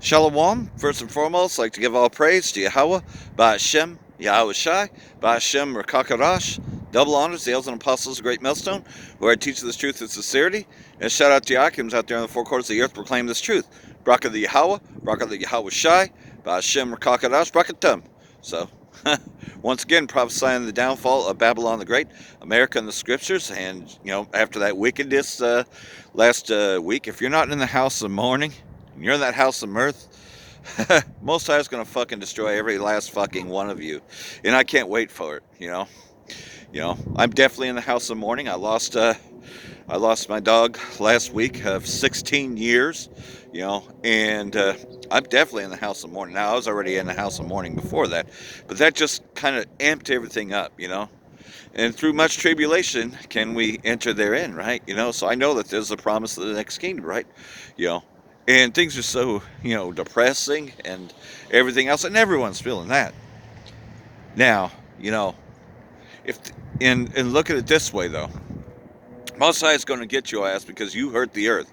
Shalom. First and foremost, I'd like to give all praise to Yahweh, Ba'ashem, Yahweh Shai, Ba'ashem, Rakakarash. Double honors, the elders and apostles of Great Millstone, who are teaching this truth with sincerity. And a shout out to Yakims out there in the four quarters of the earth proclaim this truth. Braka the Yahweh, Braka the Yahweh Shai, Ba'ashem, Rakakarash, Brakatum. So, once again, prophesying the downfall of Babylon the Great, America in the scriptures, and, after that wickedness last week, if you're not in the house of mourning, and you're in that house of mirth, Most High is gonna fucking destroy every last fucking one of you, and I can't wait for it. I'm definitely in the house of mourning. I lost my dog last week of 16 years, and I'm definitely in the house of mourning. Now I was already in the house of mourning before that, but that just kind of amped everything up. And through much tribulation can we enter therein, right? So I know that there's a promise of the next kingdom, right? You know, and things are so, depressing and everything else, and everyone's feeling that. Now, if and look at it this way though. Most High is going to get your ass because you hurt the earth,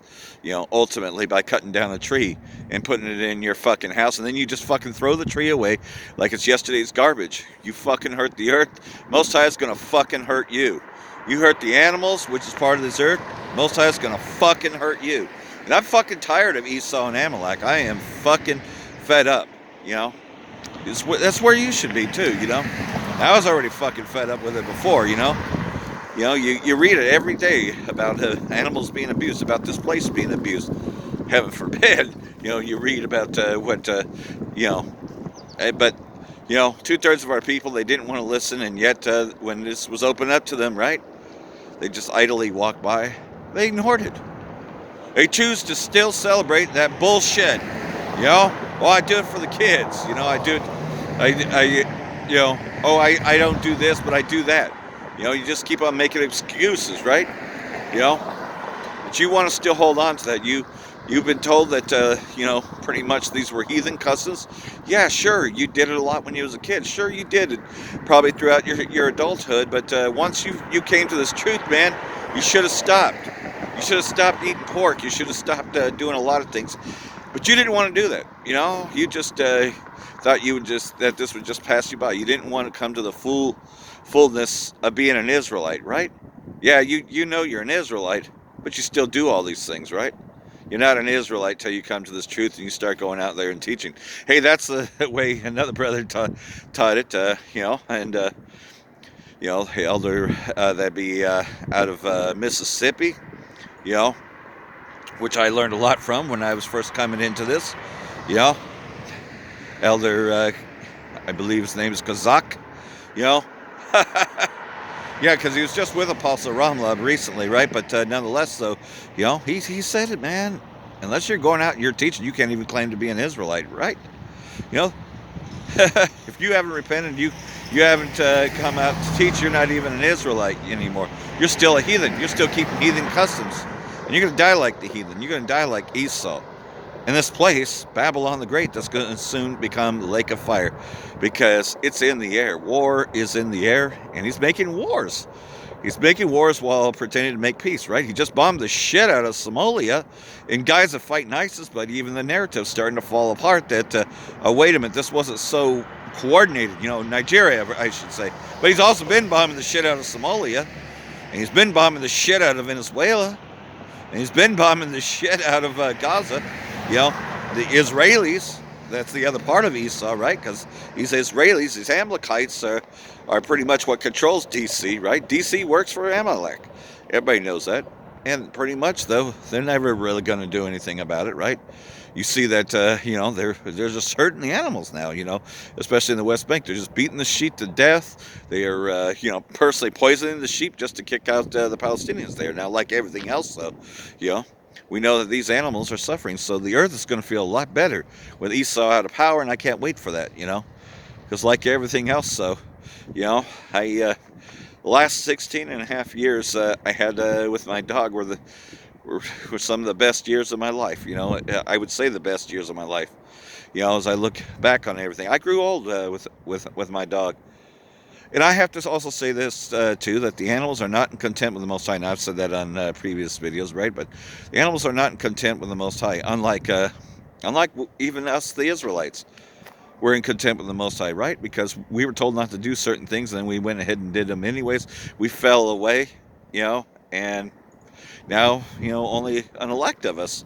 ultimately by cutting down a tree and putting it in your fucking house, and then you just fucking throw the tree away like it's yesterday's garbage. You fucking hurt the earth. Most High is going to fucking hurt you. You hurt the animals, which is part of this earth. Most High is going to fucking hurt you. And I'm fucking tired of Esau and Amalek. I am fucking fed up, That's where you should be too, I was already fucking fed up with it before, You read it every day about animals being abused, about this place being abused. Heaven forbid, you read about but 2/3 of our people, they didn't want to listen, and yet when this was opened up to them, right, they just idly walked by. They ignored it. They choose to still celebrate that bullshit. Oh, I do it for the kids. I do it. I don't do this, but I do that. You just keep on making excuses, right? But you want to still hold on to that. You've been told that, pretty much these were heathen customs. Yeah, sure, you did it a lot when you was a kid. Sure, you did it probably throughout your adulthood. But once you came to this truth, man, you should have stopped. You should have stopped eating pork. You should have stopped doing a lot of things. But you didn't want to do that. You just thought that this would just pass you by. You didn't want to come to the fullness of being an Israelite, right? Yeah, you're an Israelite, but you still do all these things, right? You're not an Israelite till you come to this truth and you start going out there and teaching. Hey, that's the way another brother taught it, and the elder that'd be out of Mississippi, which I learned a lot from when I was first coming into this, Elder, I believe his name is Kazak, yeah, because he was just with Apostle Ramlab recently, right? But nonetheless, though, he said it, man. Unless you're going out and you're teaching, you can't even claim to be an Israelite, right? If you haven't repented, you haven't come out to teach, you're not even an Israelite anymore. You're still a heathen. You're still keeping heathen customs. And you're going to die like the heathen. You're going to die like Esau. And this place, Babylon the Great, that's going to soon become the lake of fire because it's in the air. War is in the air, and he's making wars. He's making wars while pretending to make peace, right? He just bombed the shit out of Somalia, and guys are fighting ISIS, but even the narrative's starting to fall apart that, wait a minute, this wasn't so coordinated. Nigeria, I should say. But he's also been bombing the shit out of Somalia, and he's been bombing the shit out of Venezuela, and he's been bombing the shit out of Gaza. The Israelis, that's the other part of Esau, right? Because these Israelis, these Amalekites are pretty much what controls DC, right? DC works for Amalek. Everybody knows that. And pretty much, though, they're never really going to do anything about it, right? You see that, they're just hurting the animals now, especially in the West Bank. They're just beating the sheep to death. They are, personally poisoning the sheep just to kick out the Palestinians there. Now, like everything else, though, we know that these animals are suffering. So the earth is going to feel a lot better with Esau out of power, and I can't wait for that, because like everything else, so, the last 16 and a half years I had with my dog were some of the best years of my life. I would say the best years of my life. As I look back on everything, I grew old with my dog, and I have to also say this too, that the animals are not in content with the Most High. Now I've said that on previous videos, right? But the animals are not in content with the Most High, unlike Unlike even us, the Israelites, we're in contempt with the Most High, right? Because we were told not to do certain things, and then we went ahead and did them anyways. We fell away, you know, and now, only an elect of us,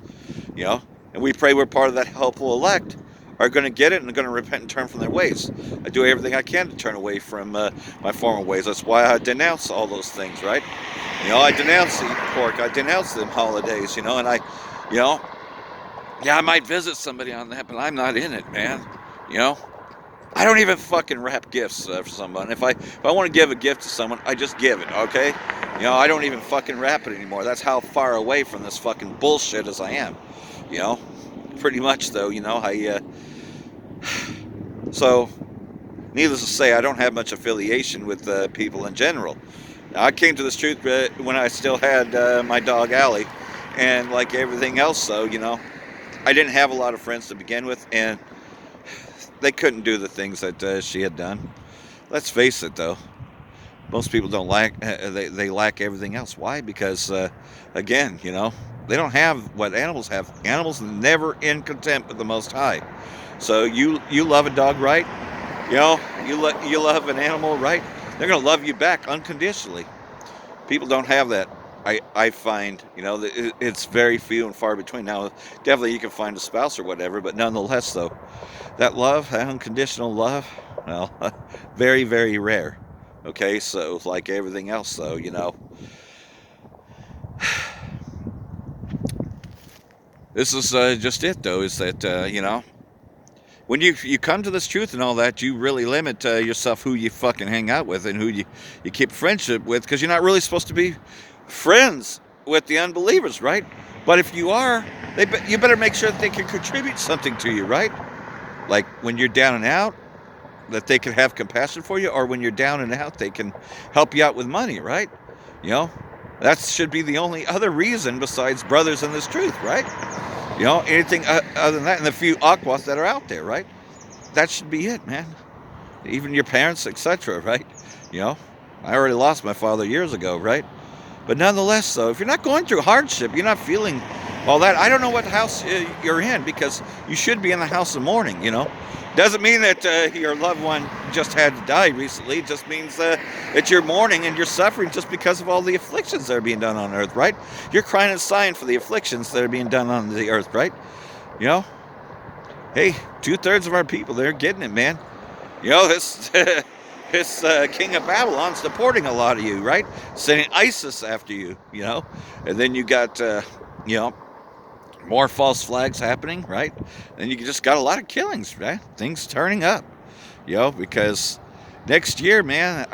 you know, and we pray we're part of that helpful elect, are going to get it and are going to repent and turn from their ways. I do everything I can to turn away from my former ways. That's why I denounce all those things, right? I denounce eating pork. I denounce them holidays, and you know, yeah, I might visit somebody on that, but I'm not in it, man. You know, I don't even fucking wrap gifts for someone. If I want to give a gift to someone, I just give it, okay? I don't even fucking wrap it anymore. That's how far away from this fucking bullshit as I am. You know, pretty much though. So, needless to say, I don't have much affiliation with people in general. I came to this truth when I still had my dog Allie, and like everything else, though, I didn't have a lot of friends to begin with, and they couldn't do the things that she had done. Let's face it, though. Most people don't lack. They lack everything else. Why? Because, again, they don't have what animals have. Animals never in contempt with the Most High. So you love a dog, right? You love an animal, right? They're gonna love you back unconditionally. People don't have that. I find, it's very few and far between. Now, definitely you can find a spouse or whatever, but nonetheless, though, that love, that unconditional love, well, very, very rare. Okay, so like everything else, though, this is just it, though, is that, when you come to this truth and all that, you really limit yourself who you fucking hang out with and who you keep friendship with, because you're not really supposed to be friends with the unbelievers, right? But if you are, you better make sure that they can contribute something to you, right? Like when you're down and out, that they can have compassion for you, or when you're down and out, they can help you out with money, right? That should be the only other reason besides brothers in this truth, right? Anything other than that, and the few aquas that are out there, right? That should be it, man. Even your parents, etc., right? I already lost my father years ago, right? But nonetheless, though, if you're not going through hardship, you're not feeling all that. I don't know what house you're in, because you should be in the house of mourning, Doesn't mean that your loved one just had to die recently. It just means that you're mourning and you're suffering just because of all the afflictions that are being done on earth, right? You're crying and sighing for the afflictions that are being done on the earth, right? Hey, 2/3 of our people, they're getting it, man. This this king of Babylon's deporting a lot of you, right? Sending ISIS after you, And then you got, more false flags happening, right? And you just got a lot of killings, right? Things turning up, because next year, man,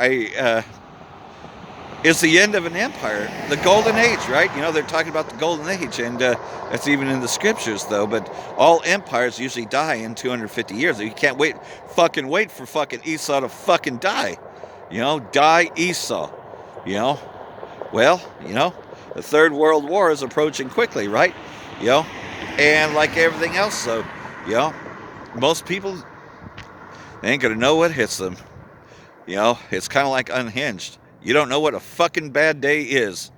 is the end of an empire, the golden age, right? They're talking about the golden age, and that's even in the scriptures, though. But all empires usually die in 250 years. You can't wait for fucking Esau to fucking die, die Esau, Well, the Third World War is approaching quickly, right? And like everything else, though, most people, they ain't gonna know what hits them. It's kind of like Unhinged. You don't know what a fucking bad day is,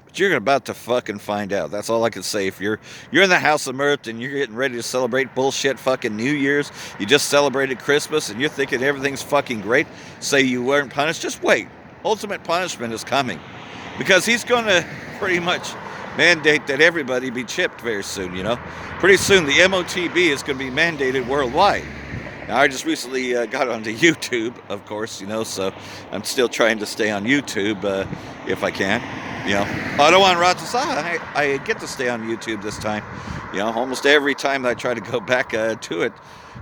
but you're about to fucking find out. That's all I can say. If you're in the house of mirth and you're getting ready to celebrate bullshit fucking New Year's, you just celebrated Christmas and you're thinking everything's fucking great, say you weren't punished, just wait. Ultimate punishment is coming, because he's gonna pretty much mandate that everybody be chipped very soon, Pretty soon the MOTB is going to be mandated worldwide. Now, I just recently got onto YouTube, of course, so I'm still trying to stay on YouTube if I can, I don't want Ratasah. I get to stay on YouTube this time, almost every time that I try to go back to it,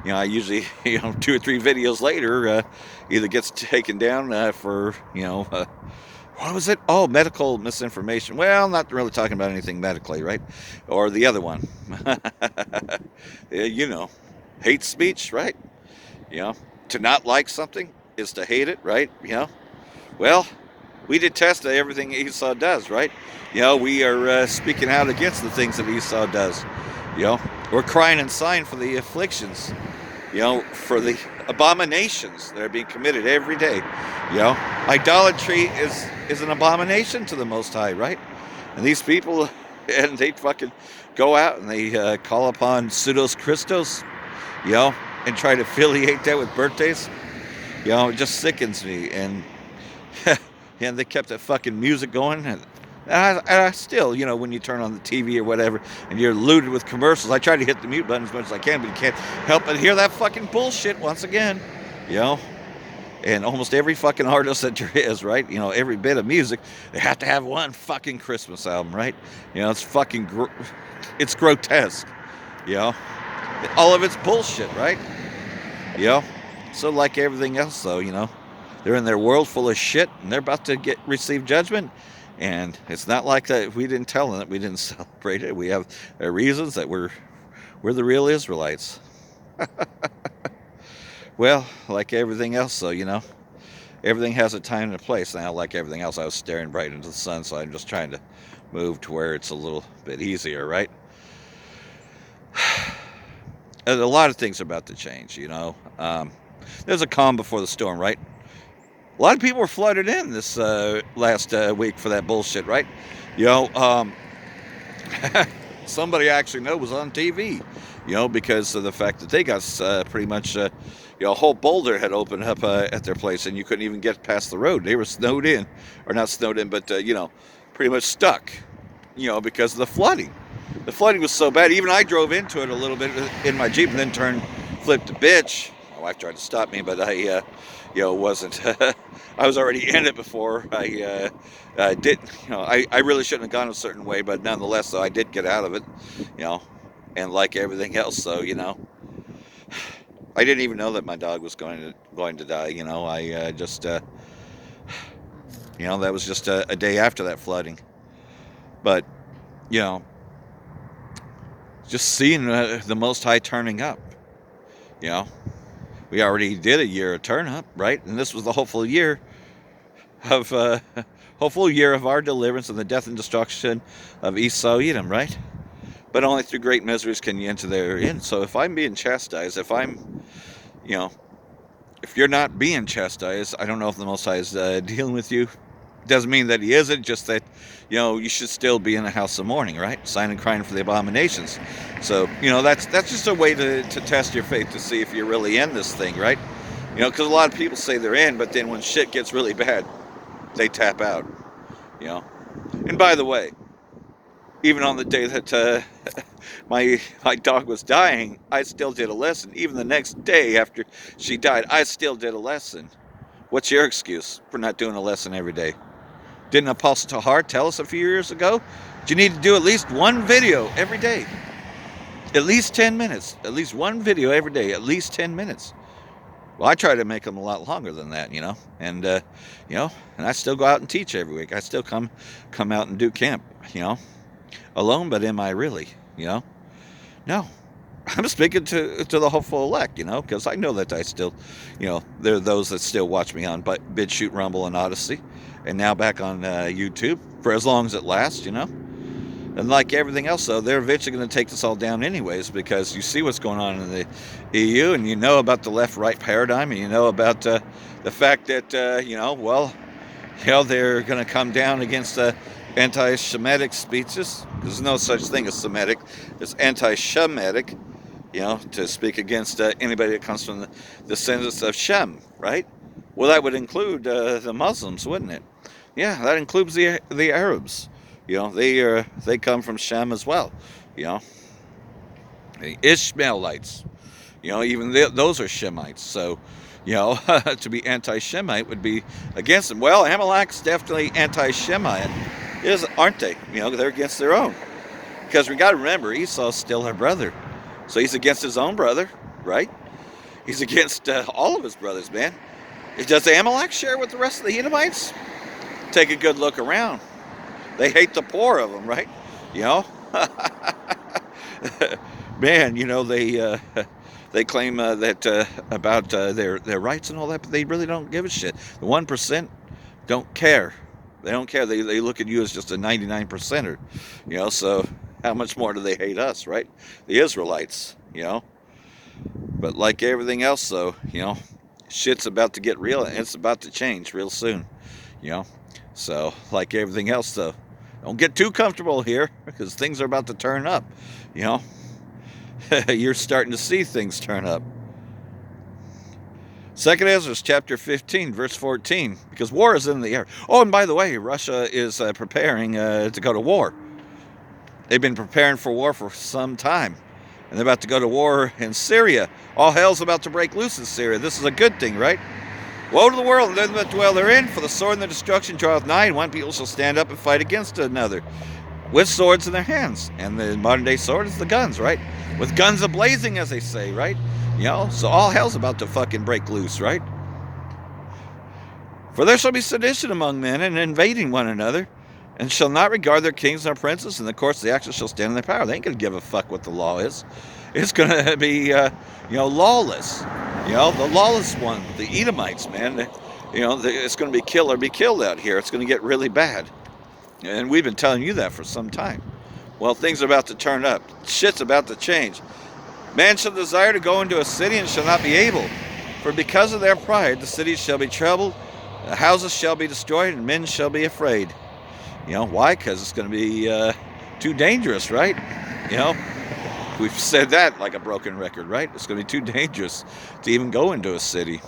I usually, 2 or 3 videos later, either gets taken down for, what was it? Oh, medical misinformation. Well, not really talking about anything medically, right? Or the other one. Hate speech, right? To not like something is to hate it, right? Well, we detest everything Esau does, right? We are speaking out against the things that Esau does. We're crying and sighing for the afflictions, for the abominations that are being committed every day. Idolatry is an abomination to the Most High, right? And these people, and they fucking go out and they call upon pseudos Christos, you know, and try to affiliate that with birthdays. You know, it just sickens me. And and they kept that fucking music going. And I still, you know, when you turn on the TV or whatever and you're loaded with commercials, I try to hit the mute button as much as I can, but you can't help but hear that fucking bullshit once again, you know. And almost every fucking artist that there is, right? You know, every bit of music, they have to have one fucking Christmas album, right? You know, it's fucking, it's grotesque, you know. All of it's bullshit, right? You know. So like everything else, though, you know, they're in their world full of shit, and they're about to receive judgment. And it's not like that. We didn't tell them that we didn't celebrate it. We have reasons that we're the real Israelites. Well, like everything else, though, you know, everything has a time and a place. Now, like everything else, I was staring bright into the sun, so I'm just trying to move to where it's a little bit easier, right? A lot of things are about to change, you know. There's a calm before the storm, right? A lot of people were flooded in this last week for that bullshit, right? You know, somebody I actually know was on TV, you know, because of the fact that they got pretty much, you know, a whole boulder had opened up at their place, and you couldn't even get past the road. They were snowed in, or not snowed in, but, you know, pretty much stuck, you know, because of the flooding. The flooding was so bad, even I drove into it a little bit in my Jeep and then flipped a bitch. My wife tried to stop me, but I, you know, wasn't. I was already in it before I did. You know, I really shouldn't have gone a certain way, but nonetheless, though, I did get out of it, you know, and like everything else, so, you know, I didn't even know that my dog was going to die, you know. I just, you know, that was just a day after that flooding. But, you know, just seeing the Most High turning up, you know. We already did a year of turn up, right? And this was the hopeful year of our deliverance and the death and destruction of Esau Edom, right? But only through great miseries can you enter therein. So if I'm being chastised, if I'm, you know, if you're not being chastised, I don't know if the Most High is dealing with you. Doesn't mean that he isn't, just that, you know, you should still be in the house of mourning, right? Sighing and crying for the abominations. So, you know, that's just a way to test your faith, to see if you're really in this thing, right? You know, because a lot of people say they're in, but then when shit gets really bad, they tap out, you know. And by the way, even on the day that my dog was dying, I still did a lesson. Even the next day after she died, I still did a lesson. What's your excuse for not doing a lesson every day? Didn't Apostle Tahar tell us a few years ago? You need to do at least one video every day. At least 10 minutes. At least one video every day. At least 10 minutes. Well, I try to make them a lot longer than that, you know. And, you know, and I still go out and teach every week. I still come out and do camp, you know. Alone, but am I really, you know? No. I'm speaking to the hopeful elect, you know, because I know that I still, you know, there are those that still watch me on BitChute, Rumble, and Odysee, and now back on YouTube for as long as it lasts, you know. And like everything else, though, they're eventually going to take this all down anyways, because you see what's going on in the EU, and you know about the left-right paradigm, and you know about the fact that, you know, well, you know, they're going to come down against anti-Shemitic speeches. There's no such thing as Semitic. It's anti-Shemitic, you know, to speak against anybody that comes from the descendants of Shem, right? Well, that would include the Muslims, wouldn't it? Yeah, that includes the Arabs. You know, they come from Shem as well. You know, the Ishmaelites. You know, even those are Shemites. So, you know, to be anti-Shemite would be against them. Well, Amalek's definitely anti-Shemite, aren't they? You know, they're against their own. Because we got to remember, Esau's still our brother. So he's against his own brother, right? He's against all of his brothers, man. Does Amalek share with the rest of the Edomites? Take a good look around. They hate the poor of them, right? You know? Man, you know, they claim that about their rights and all that, but they really don't give a shit. The 1% don't care. They don't care. They look at you as just a 99%er, you know, so how much more do they hate us, right? The Israelites, you know. But like everything else, though, you know, shit's about to get real, and it's about to change real soon, you know. So, like everything else, though, Don't get too comfortable here because things are about to turn up. You know, you're starting to see things turn up. 2nd Ezra chapter 15, verse 14, because war is in the air. Oh, and by the way, Russia is preparing to go to war. They've been preparing for war for some time, and they're about to go to war in Syria. All hell's about to break loose in Syria. This is a good thing, right? Woe to the world and them that dwell therein, for the sword and the destruction draweth nigh, and one people shall stand up and fight against another, with swords in their hands. And the modern day sword is the guns, right? With guns a-blazing, as they say, right? You know, so all hell's about to fucking break loose, right? For there shall be sedition among men, and invading one another, and shall not regard their kings nor princes, and the courts of the actions shall stand in their power. They ain't going to give a fuck what the law is. It's going to be, lawless. The lawless one, the Edomites, man. It's going to be kill or be killed out here. It's going to get really bad. And we've been telling you that for some time. Well, things are about to turn up. Shit's about to change. Man shall desire to go into a city and shall not be able. For because of their pride, the cities shall be troubled, the houses shall be destroyed, and men shall be afraid. Why? Because it's going to be too dangerous, right? We've said that like a broken record, right? It's going to be too dangerous to even go into a city,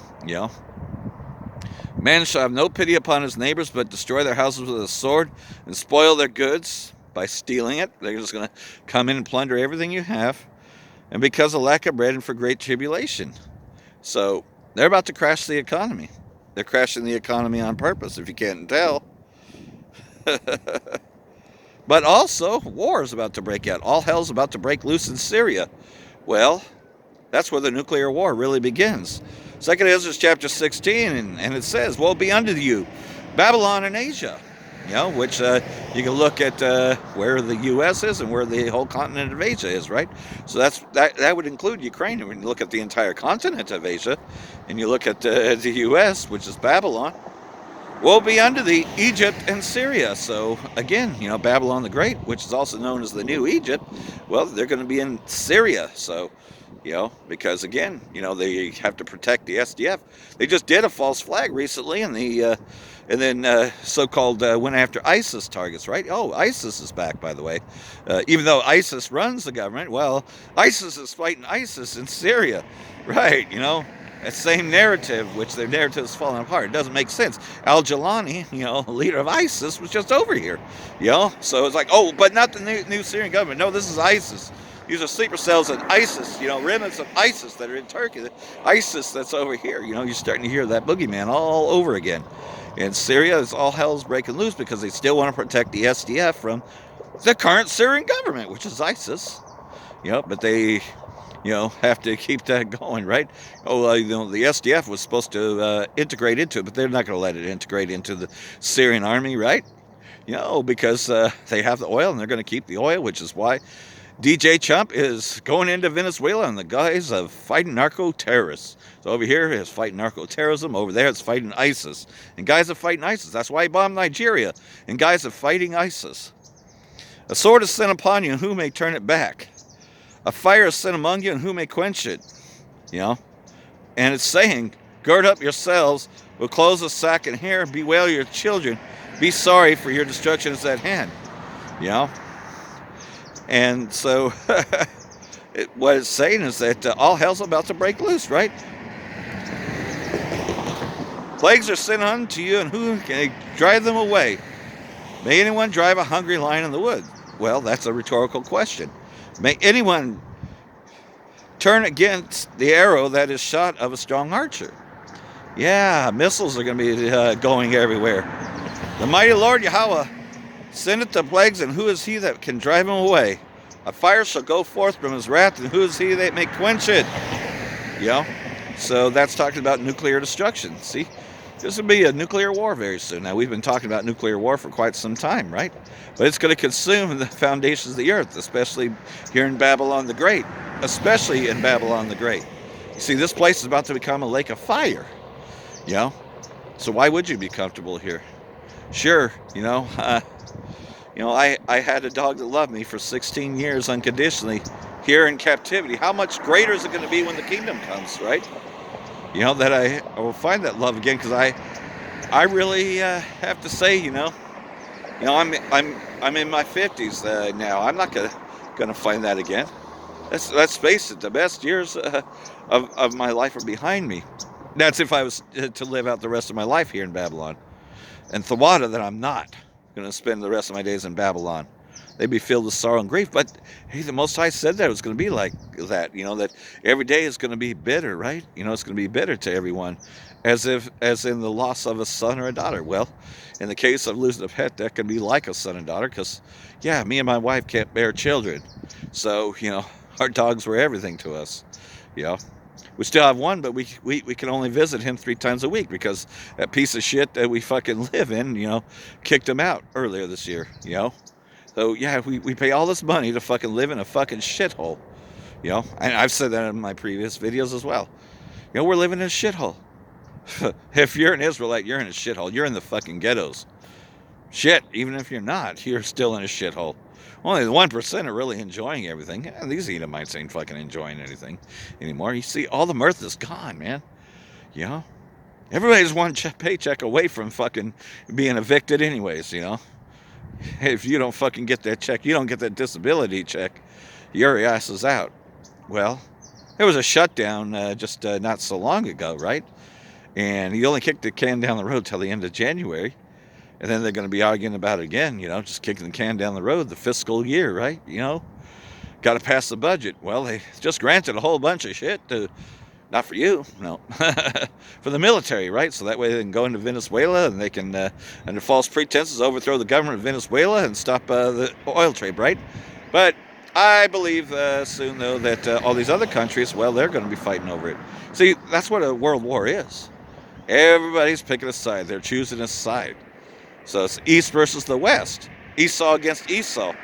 Man shall have no pity upon his neighbors, but destroy their houses with a sword and spoil their goods by stealing it. They're just going to come in and plunder everything you have. And because of lack of bread and for great tribulation. So they're about to crash the economy. They're crashing the economy on purpose, if you can't tell. But also, war is about to break out. All hell's about to break loose in Syria. Well, that's where the nuclear war really begins. 2nd Ezra chapter 16, and it says, woe be unto you, Babylon and Asia. Which you can look at where the U.S. is and where the whole continent of Asia is, right? So that would include Ukraine. When you look at the entire continent of Asia, and you look at the U.S., which is Babylon, woe be unto thee, Egypt and Syria. So again, Babylon the Great, which is also known as the New Egypt, well, they're going to be in Syria. So, because again, they have to protect the SDF. They just did a false flag recently, and then so-called went after ISIS targets, right? Oh, ISIS is back, by the way. Even though ISIS runs the government, well, ISIS is fighting ISIS in Syria, right? That same narrative, which their narrative is falling apart. It doesn't make sense. Al-Jilani, leader of ISIS, was just over here, So it's like, oh, but not the new Syrian government. No, this is ISIS. These are sleeper cells of ISIS, remnants of ISIS that are in Turkey. The ISIS that's over here. You're starting to hear that boogeyman all over again. And Syria is all hell's breaking loose because they still want to protect the SDF from the current Syrian government, which is ISIS. But they, have to keep that going, right? Oh, the SDF was supposed to integrate into it, but they're not going to let it integrate into the Syrian army, right? Because they have the oil and they're going to keep the oil, which is why DJ Trump is going into Venezuela in the guise of fighting narco-terrorists. So over here it's fighting narco-terrorism. Over there it's fighting ISIS. And guys are fighting ISIS. That's why he bombed Nigeria. And guys are fighting ISIS. A sword is sent upon you, and who may turn it back? A fire is sent among you, and who may quench it? And it's saying, gird up yourselves with clothes of sack and hair, bewail your children, be sorry, for your destruction is at hand. And so what it's saying is that all hell's about to break loose, right? Plagues are sent unto you, and who can drive them away? May anyone drive a hungry lion in the wood? Well, that's a rhetorical question. May anyone turn against the arrow that is shot of a strong archer? Yeah, missiles are going to be going everywhere. The mighty Lord Yahweh sendeth the plagues, and who is he that can drive them away? A fire shall go forth from his wrath, and who is he that may quench it? So that's talking about nuclear destruction. See, this will be a nuclear war very soon. Now, we've been talking about nuclear war for quite some time, right? But it's going to consume the foundations of the earth, especially here in Babylon the Great. Especially in Babylon the Great. You see, this place is about to become a lake of fire. So why would you be comfortable here? Sure, I had a dog that loved me for 16 years unconditionally here in captivity. How much greater is it going to be when the kingdom comes, right? That I will find that love again, because I really have to say, I'm I'm in my 50s now. I'm not gonna find that again. Let's face it. The best years of my life are behind me. That's if I was to live out the rest of my life here in Babylon. And Thawada, that I'm not going to spend the rest of my days in Babylon. They'd be filled with sorrow and grief. But hey, the Most High said that it was going to be like that. That every day is going to be bitter, right? It's going to be bitter to everyone, as in the loss of a son or a daughter. Well, in the case of losing a pet, that can be like a son and daughter, because yeah, me and my wife can't bear children, so our dogs were everything to us. We still have one, but we can only visit him 3 times a week because that piece of shit that we fucking live in, kicked him out earlier this year, So, yeah, we pay all this money to fucking live in a fucking shithole, And I've said that in my previous videos as well. We're living in a shithole. If you're an Israelite, you're in a shithole. You're in the fucking ghettos. Shit, even if you're not, you're still in a shithole. Only the 1% are really enjoying everything. These Edomites ain't fucking enjoying anything anymore. You see, all the mirth is gone, man. Everybody's one paycheck away from fucking being evicted anyways, If you don't fucking get that check, you don't get that disability check, your ass is out. Well, there was a shutdown just not so long ago, right? And you only kicked the can down the road till the end of January. And then they're going to be arguing about it again, just kicking the can down the road, the fiscal year, right? Got to pass the budget. Well, they just granted a whole bunch of shit not for you, no, for the military, right? So that way they can go into Venezuela and they can, under false pretenses, overthrow the government of Venezuela and stop the oil trade, right? But I believe soon, though, that all these other countries, well, they're going to be fighting over it. See, that's what a world war is. Everybody's picking a side. They're choosing a side. So it's East versus the West. Esau against Esau.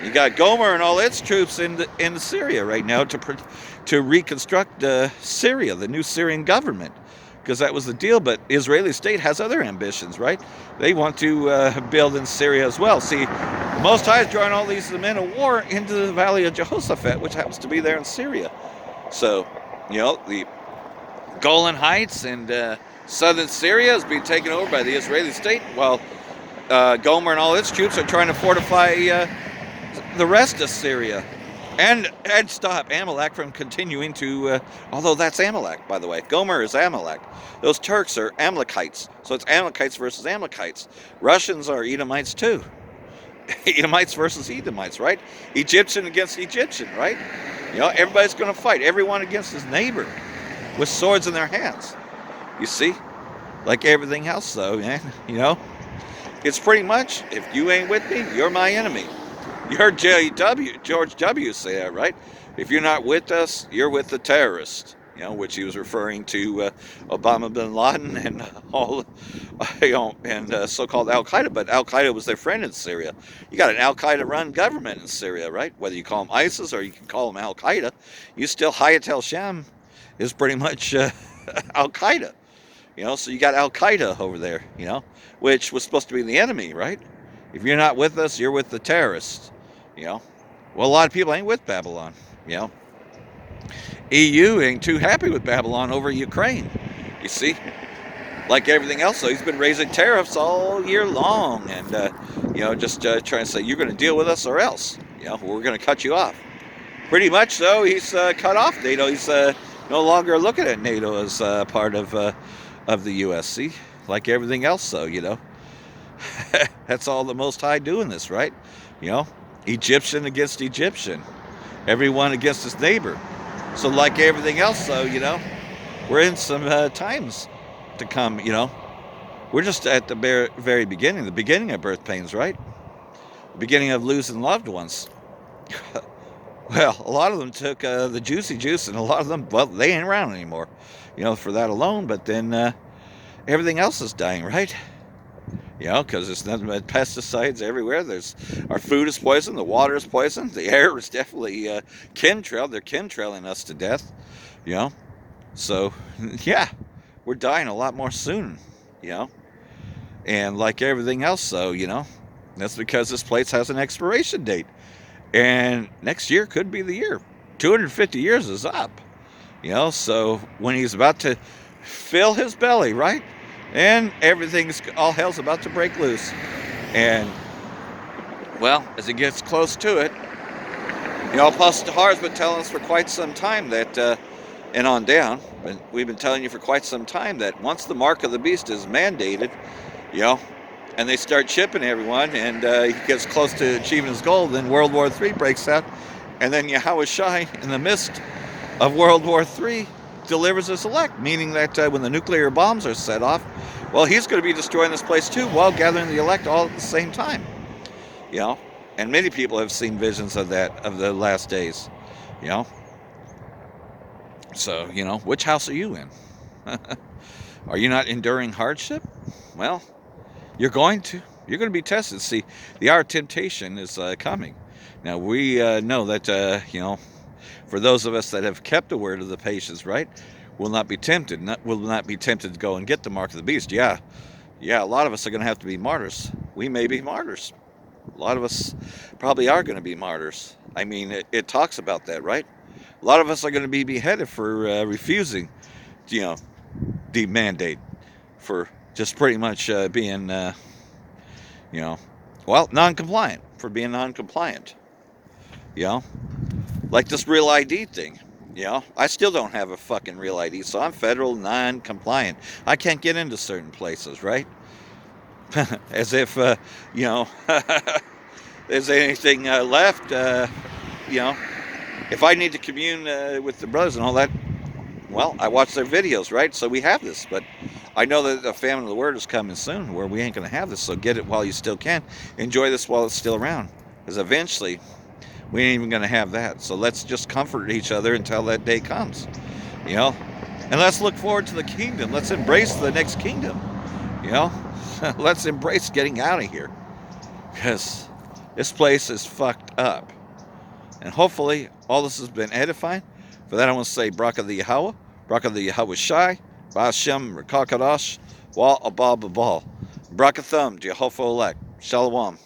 You got Gomer and all its troops in Syria right now to reconstruct Syria, the new Syrian government, because that was the deal. But Israeli state has other ambitions, right? They want to build in Syria as well. See, the Most High is drawing all these men of war into the Valley of Jehoshaphat, which happens to be there in Syria. So, the Golan Heights and southern Syria is being taken over by the Israeli state, while Gomer and all its troops are trying to fortify the rest of Syria and stop Amalek from continuing to, although that's Amalek, by the way. Gomer is Amalek. Those Turks are Amalekites. So it's Amalekites versus Amalekites. Russians are Edomites too. Edomites versus Edomites, right? Egyptian against Egyptian, right? Everybody's going to fight. Everyone against his neighbor with swords in their hands. You see? Like everything else, though, man. It's pretty much, if you ain't with me, you're my enemy. You heard George W. say that, right? If you're not with us, you're with the terrorists. Which he was referring to Osama bin Laden and all, and so-called Al Qaeda. But Al Qaeda was their friend in Syria. You got an Al Qaeda-run government in Syria, right? Whether you call them ISIS or you can call them Al Qaeda, you still Hayat al-Sham is pretty much Al Qaeda. So you got Al Qaeda over there, which was supposed to be the enemy, right? If you're not with us, you're with the terrorists, Well, a lot of people ain't with Babylon, EU ain't too happy with Babylon over Ukraine, you see? Like everything else, though, he's been raising tariffs all year long and, just trying to say, you're going to deal with us or else, we're going to cut you off. Pretty much, though, he's cut off NATO. He's no longer looking at NATO as part of the USC, like everything else, though, That's all the Most High doing this, right? Egyptian against Egyptian. Everyone against his neighbor. So like everything else, though, we're in some times to come, We're just at the very beginning, the beginning of birth pains, right? The beginning of losing loved ones. Well, a lot of them took the juicy juice, and a lot of them, well, they ain't around anymore, for that alone. But then everything else is dying, right? Because there's nothing but pesticides everywhere. Our food is poisoned, the water is poisoned, the air is definitely chemtrailed. They're chemtrailing us to death, So, yeah, we're dying a lot more soon, And like everything else, though, that's because this place has an expiration date. And next year could be the year. 250 years is up, So when he's about to fill his belly, right? And all hell's about to break loose. And Well, as it gets close to it, Apostle Tahar has been telling us for quite some time that, and on down, but we've been telling you for quite some time that once the mark of the beast is mandated, and they start chipping everyone, and he gets close to achieving his goal, then World War III breaks out, and then Yahweh Shai, in the midst of World War III, delivers his elect, meaning that when the nuclear bombs are set off, well, he's going to be destroying this place too, while gathering the elect all at the same time. And many people have seen visions of that, of the last days. So, which house are you in? Are you not enduring hardship? Well, you're going to be tested. See, the hour of temptation is coming. Now, we know that, for those of us that have kept the word of the patience, right, will not be tempted. Will not be tempted to go and get the mark of the beast. Yeah, a lot of us are going to have to be martyrs. We may be martyrs. A lot of us probably are going to be martyrs. I mean, it talks about that, right? A lot of us are going to be beheaded for refusing, the mandate, for just pretty much being, non-compliant, for being non-compliant. Like this real ID thing. I still don't have a fucking real ID, so I'm federal non-compliant. I can't get into certain places, right? As if, there's anything left, if I need to commune with the brothers and all that, well, I watch their videos, right? So we have this, but I know that the famine of the word is coming soon where we ain't going to have this, so get it while you still can. Enjoy this while it's still around, because eventually we ain't even going to have that. So let's just comfort each other until that day comes, and let's look forward to the kingdom. Let's embrace the next kingdom, let's embrace getting out of here, because this place is fucked up. And hopefully all this has been edifying. For that I want to say Braka the Yahweh, Braka the Yahweh Shai, Ba'ashem Rekakadash, Wa Abal Babal, Braka Thumb, Jehovah elect, Shalom.